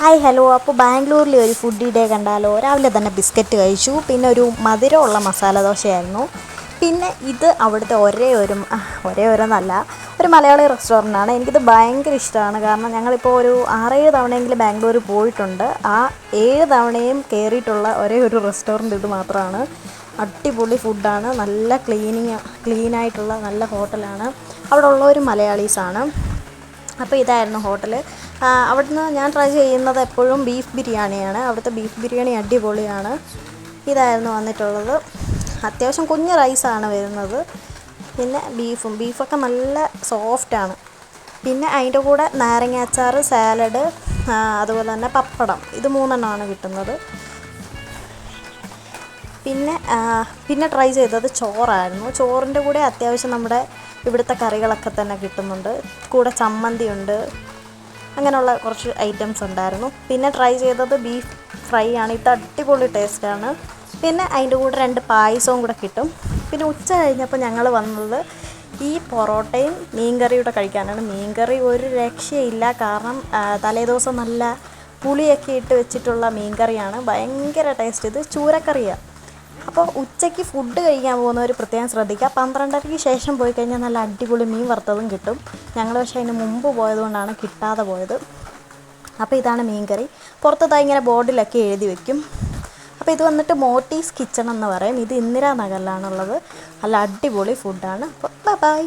Hi hello. അപ്പോൾ ബാംഗ്ലൂരിലെ ഒരു ഫുഡി ഡേ കണ്ടാലോ? രാവിലെ തന്നെ ബിസ്ക്കറ്റ് കഴിച്ചു, പിന്നെ ഒരു മധുരമുള്ള മസാല ദോശയായിരുന്നു. പിന്നെ ഇത് അവിടുത്തെ ഒരേ ഒരു നല്ല ഒരു മലയാളി റെസ്റ്റോറൻ്റാണ്. എനിക്കിത് ഭയങ്കര ഇഷ്ടമാണ്. കാരണം ഞങ്ങളിപ്പോൾ ഒരു 6-7 തവണയെങ്കിലും ബാംഗ്ലൂർ പോയിട്ടുണ്ട്. ആ 7 തവണയും കയറിയിട്ടുള്ള ഒരേ ഒരു റെസ്റ്റോറൻറ്റ് ഇത് മാത്രമാണ്. അടിപൊളി ഫുഡാണ്, നല്ല ക്ലീനായിട്ടുള്ള നല്ല ഹോട്ടലാണ്. അവിടെ ഉള്ളവരും മലയാളീസാണ്. അപ്പോൾ ഇതായിരുന്നു ഹോട്ടൽ. അവിടുന്ന് ഞാൻ ട്രൈ ചെയ്യുന്നത് എപ്പോഴും ബീഫ് ബിരിയാണിയാണ്. അവിടുത്തെ ബീഫ് ബിരിയാണി അടിപൊളിയാണ്. ഇതായിരുന്നു വന്നിട്ടുള്ളത്. അത്യാവശ്യം കുഞ്ഞ് റൈസാണ് വരുന്നത്. പിന്നെ ബീഫൊക്കെ നല്ല സോഫ്റ്റാണ്. പിന്നെ അതിൻ്റെ കൂടെ നാരങ്ങ അച്ചാർ, സാലഡ്, അതുപോലെ തന്നെ പപ്പടം, ഇത് 3 കിട്ടുന്നത്. പിന്നെ ട്രൈ ചെയ്തത് ചോറായിരുന്നു. ചോറിൻ്റെ കൂടെ അത്യാവശ്യം നമ്മുടെ ഇവിടുത്തെ കറികളൊക്കെ തന്നെ കിട്ടുന്നുണ്ട്. കൂടെ ചമ്മന്തി ഉണ്ട്, അങ്ങനെയുള്ള കുറച്ച് ഐറ്റംസ് ഉണ്ടായിരുന്നു. പിന്നെ ട്രൈ ചെയ്തത് ബീഫ് ഫ്രൈ ആണ്. ഇത് അടിപൊളി ടേസ്റ്റാണ്. പിന്നെ അതിൻ്റെ കൂടെ 2 പായസവും കൂടെ കിട്ടും. പിന്നെ ഉച്ച കഴിഞ്ഞപ്പോൾ ഞങ്ങൾ വന്നത് ഈ പൊറോട്ടയും മീൻകറിയുടെ കഴിക്കാനാണ്. മീൻകറി ഒരു രക്ഷയില്ല. കാരണം തലേദിവസം നല്ല പുളിയൊക്കെ ഇട്ട് വെച്ചിട്ടുള്ള മീൻകറിയാണ്. ഭയങ്കര ടേസ്റ്റ്. ഇത് ചൂരക്കറിയാണ്. അപ്പോൾ ഉച്ചയ്ക്ക് ഫുഡ് കഴിക്കാൻ പോകുന്നവർ പ്രത്യേകം ശ്രദ്ധിക്കുക. 12:30-ക്ക് ശേഷം പോയി കഴിഞ്ഞാൽ നല്ല അടിപൊളി മീൻ വറുത്തതും കിട്ടും. ഞങ്ങൾ പക്ഷേ അതിന് മുമ്പ് പോയതുകൊണ്ടാണ് കിട്ടാതെ പോയത്. അപ്പോൾ ഇതാണ് മീൻകറി. പുറത്തത് ഇങ്ങനെ ബോർഡിലൊക്കെ എഴുതി വയ്ക്കും. അപ്പോൾ ഇത് വന്നിട്ട് മോട്ടീസ് കിച്ചൺ എന്ന് പറയും. ഇത് ഇന്ദിരാനഗറിലാണുള്ളത്. നല്ല അടിപൊളി ഫുഡാണ്. അപ്പോൾ ബൈ.